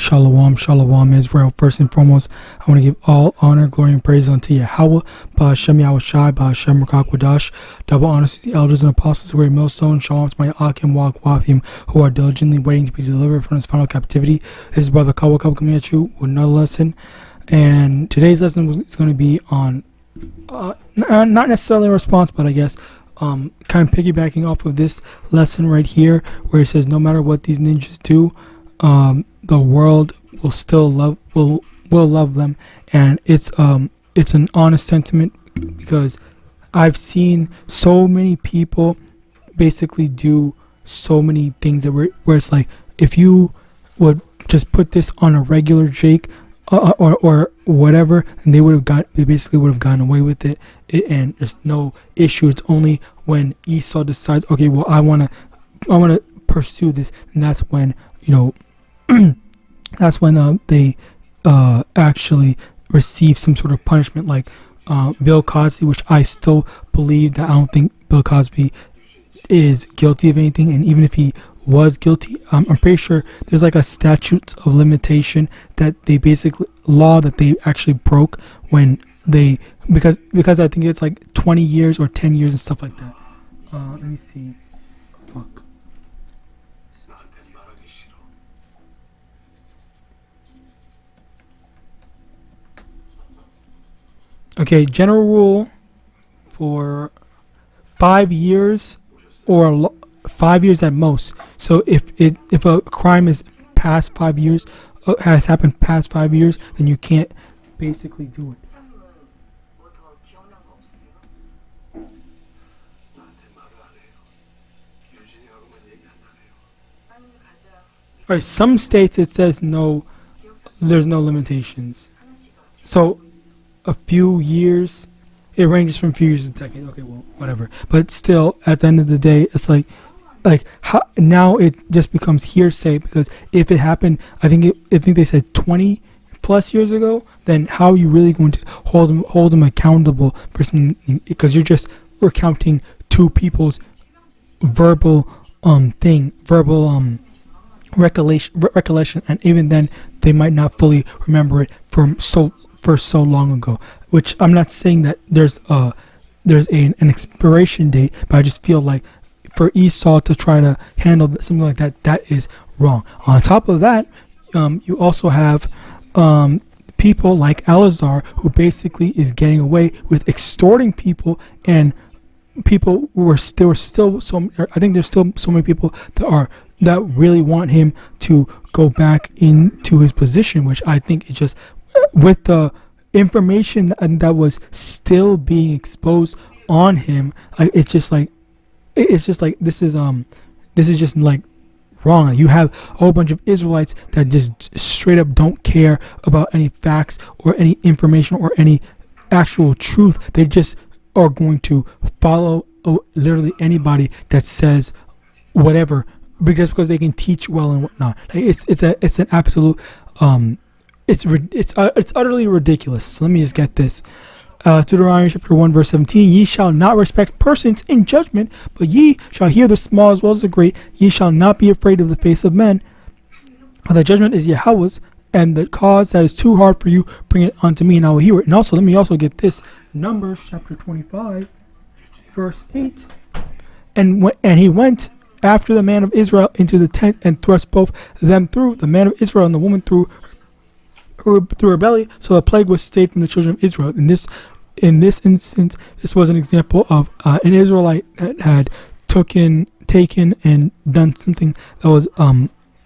Shalom, shalom, Israel. First and foremost, I want to give all honor, glory, and praise unto Yahawah, YAHAWASHI, RICANS. Double honors to the elders and apostles who are a millstone. Shalom to my YAHAWAH who are diligently waiting to be delivered from this final captivity. This is Brother Kawa coming at you with another lesson. And today's lesson is going to be on, not necessarily a response, but I guess kind of piggybacking off of this lesson right here, where it says no matter what these ninjas do, the world will still will love them. And it's an honest sentiment, because I've seen so many people basically do so many things that where it's like, if you would just put this on a regular Jake or whatever, and they basically would have gotten away with it, and there's no issue. It's only when Esau decides, okay, well, I want to pursue this, and that's when, that's when they actually receive some sort of punishment, like Bill Cosby, which I still believe that I don't think Bill Cosby is guilty of anything. And even if he was guilty, I'm pretty sure there's like a statute of limitation that they actually broke when they, because I think it's like 20 years or 10 years and stuff like that. Let me see. Fuck. Okay, general rule for 5 years or 5 years at most. So if a crime is past 5 years, has happened past 5 years, then you can't basically do it. Alright, some states it says no, there's no limitations. So a few years, it ranges from few years to decades. Okay, well, whatever. But still, at the end of the day, it's like how, now it just becomes hearsay, because if it happened, I think they said 20 plus years ago, then how are you really going to hold them accountable for something? Because you're just recounting two people's verbal recollection, and even then they might not fully remember it for so long ago. Which I'm not saying that there's an expiration date, but I just feel like for Esau to try to handle something like that is wrong. On top of that, you also have people like Alazar, who basically is getting away with extorting people, and people were still so, I think there's still so many people that really want him to go back into his position, which I think is just, with the information that was still being exposed on him, it's just like this is just like wrong. You have a whole bunch of Israelites that just straight up don't care about any facts or any information or any actual truth. They just are going to follow literally anybody that says whatever, because they can teach well and whatnot. It's an absolute it's utterly ridiculous. So let me just get this. Deuteronomy chapter 1 verse 17, ye shall not respect persons in judgment, but ye shall hear the small as well as the great. Ye shall not be afraid of the face of men. For the judgment is Yahweh's, and the cause that is too hard for you, bring it unto me, and I will hear it. And also, let me also get this. Numbers chapter 25 verse 8. And he went after the man of Israel into the tent, and thrust both them through, the man of Israel and the woman through her belly, so the plague was stayed from the children of Israel. In this instance, this was an example of an Israelite that had taken and done something that was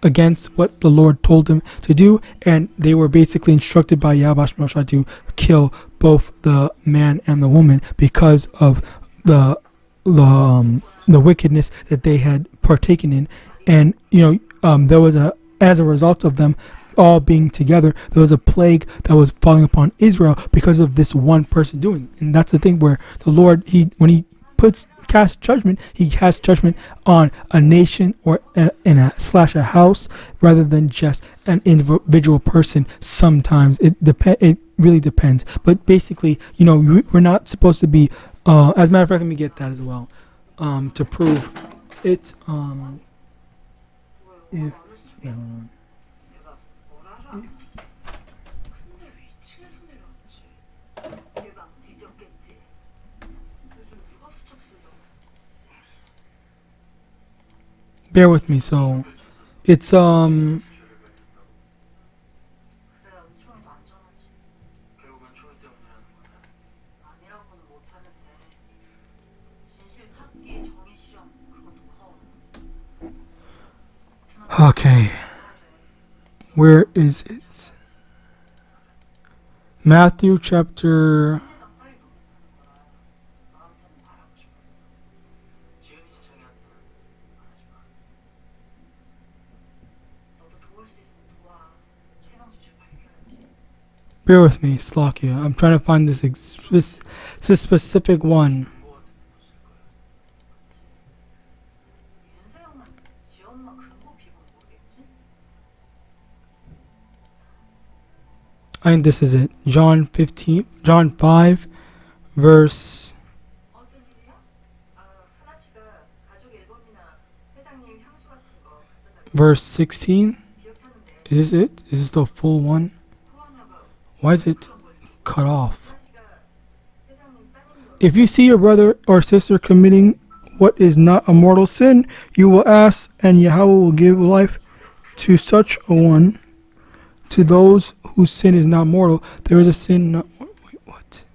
against what the Lord told them to do, and they were basically instructed by YAHAWAH to kill both the man and the woman because of the wickedness that they had partaken in. And there was as a result of them all being together, there was a plague that was falling upon Israel because of this one person doing. And that's the thing, where the Lord, when he casts judgment, he casts judgment on a nation or a house, rather than just an individual person. Sometimes it really depends, but basically, we're not supposed to be as a matter of fact, let me get that as well, to prove it. If bear with me. So it's 그래야 은총이도 안전하지. 결국엔 총이 때문에 하는 거야? 아니라고는 못하는데 진실 찾기 정의 실현 그것도 커. okay. Where is it? Matthew chapter. 신혜장 빨리 도입하는 거라 나한테는 말하고 싶었어. 지은이 지청이한테는 말하지 마. 너도 도울 수 있으면 도와. 최강 주제 밝혀야지. Bear with me, Slakia. I'm trying to find this specific one. 윤세 형은 지 엄마 근거 비번 모르겠지? I think this is it. John 5, verse 어쩐 일이야? 하나 씨가 가족 앨범이나 회장님 향수 같은 거 갖다 달라고 verse 16. 기억 찾는데 Is this it? Is this the full one? 소원녀가 Why is it 그런 걸 cut off? 하나 씨가 회장님 따님으로 If you see your brother or sister committing what is not a mortal sin, you will ask, and Yahweh will give life to such a one. To those whose sin is not mortal, there is a sin not. Wait, what?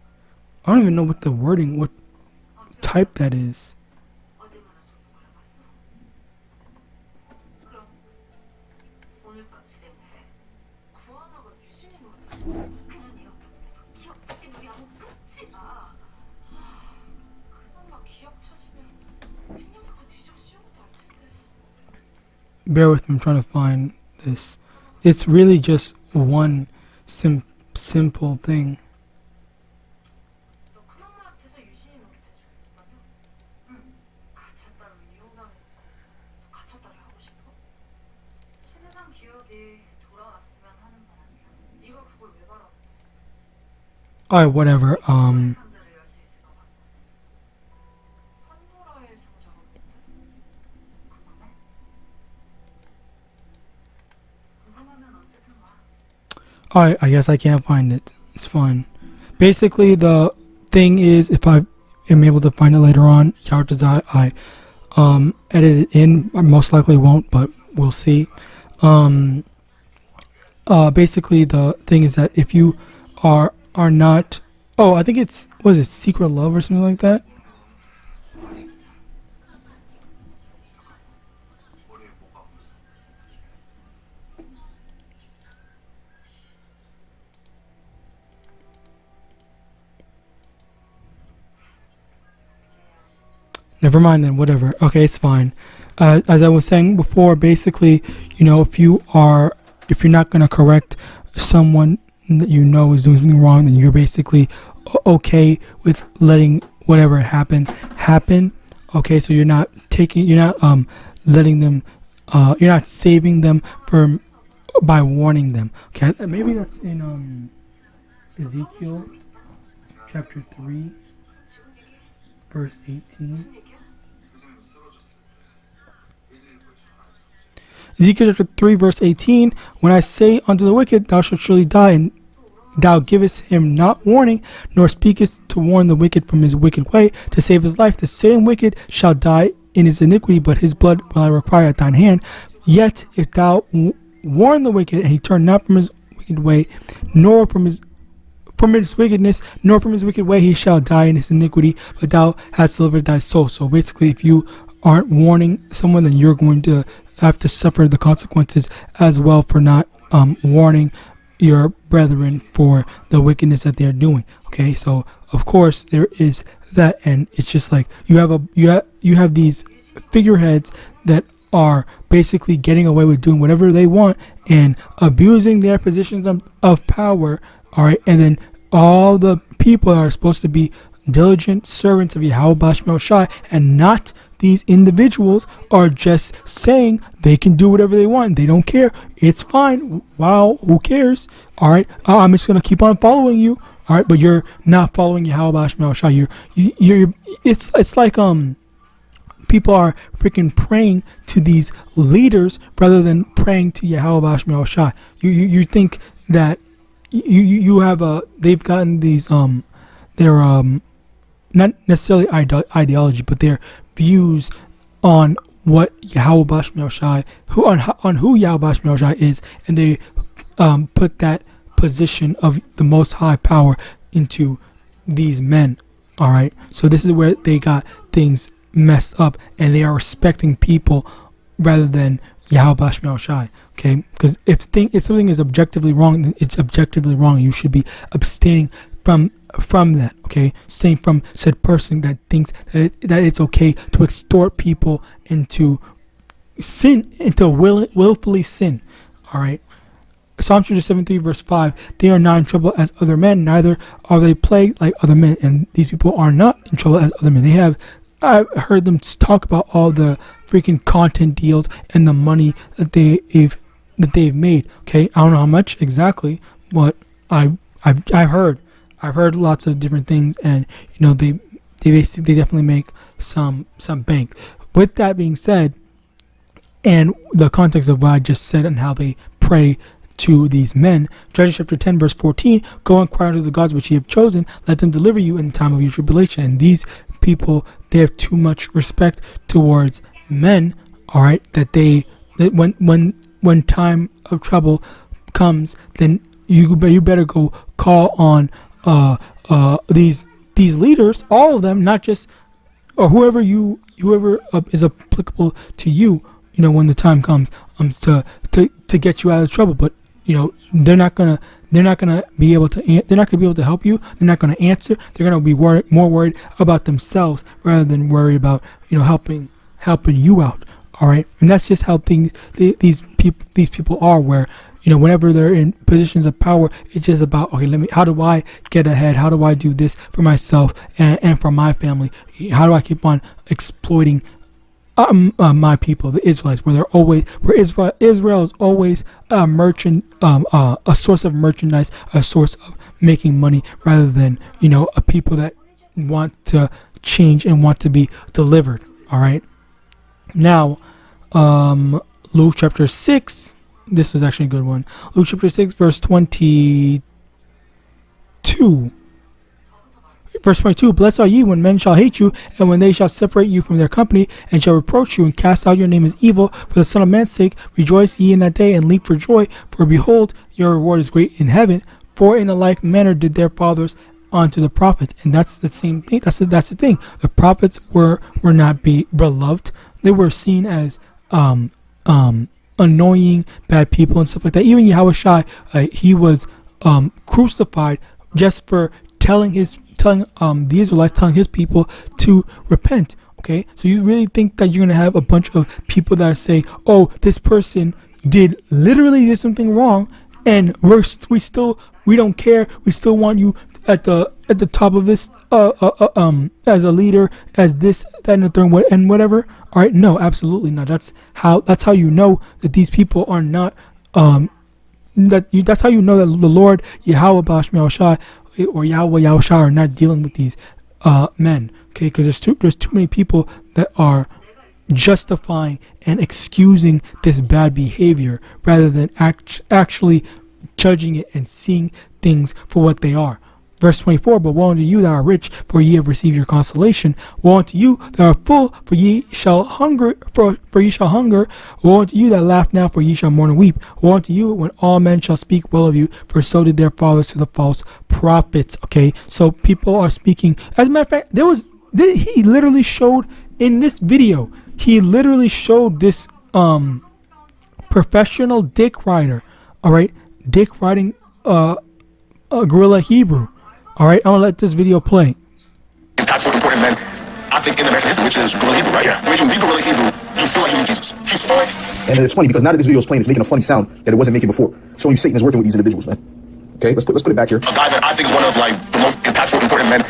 I don't even know what the wording, what type that is. 어제 말한 정보 받아봤어? 그럼 오늘 밤 진행해. 구하나가 유신인 것 같아. 그냥 네가 그때부터 기억 찾기 놀이하고 끝이야. 그나마 기억 찾으면 핑계사가 뒤지고 쉬운 것도 알 텐데. Bear with me, I'm trying to find this. It's really just one simple thing. 너 큰엄마 앞에서 유신이 노릇해주겠다며? 응. 가차딸로 이혼당했고 또 가차딸을 하고 싶어? 신혜장 기억이 돌아왔으면 하는 바람이야. 네가 그걸 왜 바라고? Alright, whatever. 상자를 열 수 있을까 봐. 판도라의 상자가 뭔데? 궁금해? 궁금하면 언제든 와. Alright, I guess I can't find it. It's fine. Basically, the thing is, if I am able to find it later on, Yahawadah, I edit it in. I most likely won't, but we'll see. Basically, the thing is that if you are not, oh, I think it's, what is it, Secret Love or something like that? Never mind then, whatever. Okay, it's fine. As I was saying before, basically, you know, if you're not going to correct someone that you know is doing something wrong, then you're basically okay with letting whatever happen. Okay, so you're not letting them, you're not saving them by warning them. Okay, maybe that's in Ezekiel chapter 3, verse 18. Ezekiel chapter 3 verse 18, when I say unto the wicked, thou shalt surely die, and thou givest him not warning, nor speakest to warn the wicked from his wicked way, to save his life, the same wicked shall die in his iniquity, but his blood will I require at thine hand. Yet if thou warn the wicked, and he turn not from his wicked way, nor from his wickedness, nor from his wicked way, he shall die in his iniquity, but thou hast delivered thy soul. So basically, if you aren't warning someone, then you're going to have to suffer the consequences as well for not warning your brethren for the wickedness that they're doing. Okay, so of course there is that, and it's just like you have these figureheads that are basically getting away with doing whatever they want and abusing their positions of power. All right, and then all the people are supposed to be diligent servants of YAHAWASHI, and not these individuals are just saying they can do whatever they want. They don't care. It's fine. Wow, who cares? All right, I'm just gonna keep on following you. All right, but you're not following YAHAWASHI. It's like people are freaking praying to these leaders rather than praying to YAHAWASHI. You think that you have they've gotten these their not necessarily ideology, but their views on what YAHAWASHI, who YAHAWASHI is, and they put that position of the Most High power into these men. All right, so this is where they got things messed up, and they are respecting people rather than YAHAWASHI. Okay, because if something is objectively wrong, then it's objectively wrong. You should be abstaining from that. Okay, staying from said person that thinks that it's okay to extort people into sin, into willfully sin. All right. Psalm 73 verse 5, they are not in trouble as other men, neither are they plagued like other men. And these people are not in trouble as other men. I've heard them talk about all the freaking content deals and the money that they've made. Okay, I don't know how much exactly, but I've heard lots of different things, and they definitely make some bank. With that being said, and the context of what I just said and how they pray to these men, Judges chapter 10 verse 14, go inquire to the gods which ye have chosen, let them deliver you in the time of your tribulation. And these people, they have too much respect towards men, all right, that when time of trouble comes, then you better go call on these leaders, all of them, not just or whoever is applicable to you, when the time comes to get you out of trouble. But they're not gonna be able to help you. They're not gonna answer. They're gonna be more worried about themselves rather than worry about helping you out. All right, and that's just how these people are. Where whenever they're in positions of power, it's just about, okay, how do I get ahead? How do I do this for myself and for my family? How do I keep on exploiting my people, the Israelites, where Israel is always a merchant, a source of merchandise, a source of making money, rather than a people that want to change and want to be delivered. All right. Now, Luke chapter 6. This is actually a good one. Luke chapter 6, verse 22. Verse 22, blessed are ye when men shall hate you, and when they shall separate you from their company, and shall reproach you, and cast out your name as evil, for the Son of Man's sake. Rejoice ye in that day, and leap for joy, for behold, your reward is great in heaven. For in the like manner did their fathers unto the prophets. And that's the same thing. That's the thing. The prophets were not beloved. They were seen as annoying, bad people and stuff like that. Even Yahawashi, he was crucified just for telling the Israelites, telling his people to repent. Okay, so you really think that you're gonna have a bunch of people that say, "Oh, this person did something wrong, and we don't care. We still want you at the top of this as a leader, as this, that, and the third, and whatever." All right, no, absolutely not. That's how you know that these people are not that's how you know that the Lord YAHAWAH or YAHAWASHI are not dealing with these men. Okay, because there's too many people that are justifying and excusing this bad behavior rather than actually judging it and seeing things for what they are. Verse 24, but woe unto you that are rich, for ye have received your consolation. Woe unto you that are full, for ye shall hunger. For ye shall hunger. Woe unto you that laugh now, for ye shall mourn and weep. Woe unto you when all men shall speak well of you, for so did their fathers to the false prophets. Okay, so people are speaking. As a matter of fact, he literally showed in this video. He literally showed this professional dick rider. All right, dick riding a guerrilla Hebrew. All right, I'm gonna let this video play. Impactful, important men. I think in American history, which is guerrilla Hebrew, right? Yeah. When you read guerrilla Hebrew, you feel like you need Jesus. He's fine. And it's funny because now that this video is playing, it's making a funny sound that it wasn't making before, showing you Satan is working with these individuals, man. Okay, let's put it back here. A guy that I think is one of the most impactful, important men.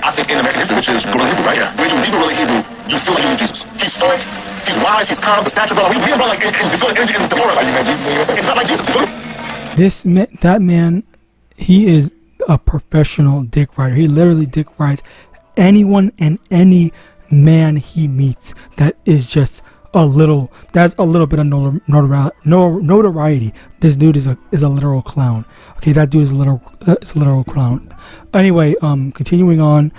I think in American history, which is guerrilla Hebrew, right? Yeah. When you read guerrilla Hebrew, you feel like you need Jesus. He's stoic. He's wise. He's calm. The stature, brother. We bro, like in Deborah, like man. It's not like Jesus. That man, he is a professional dick rider. He literally dick rides anyone and any man he meets that is just that's a little bit of notoriety. This dude is a literal clown. Okay, that dude is a literal clown. Anyway, continuing on.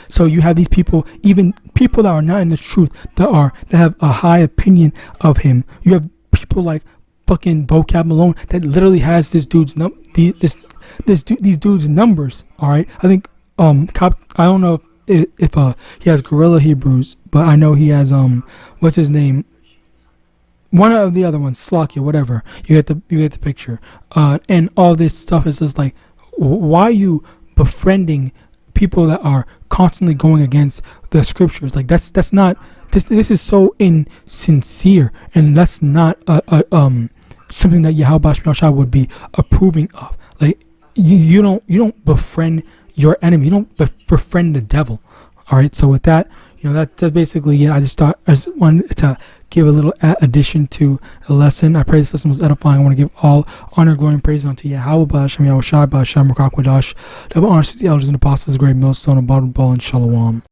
So you have these people even people that are not in the truth, that have a high opinion of him. You have people like fucking Vocab Malone that literally has this dude's these dude's numbers. All right, I think I don't know if he has Gorilla Hebrews, but I know he has what's his name, one of the other ones, Slakia, whatever. You get the picture. And all this stuff is just like, why are you befriending people that are constantly going against the scriptures? Like that's not this is so insincere, and that's not something that Yahawadah would be approving of. Like you don't befriend your enemy. You don't befriend the devil. All right. So with that, that's basically it. I just wanted to give a little addition to the lesson. I pray this lesson was edifying. I want to give all honor, glory, and praise unto Yahawadah, SHAMAIWAN, double honors to the elders and apostles, great millstone, and bottom ball, and shalom.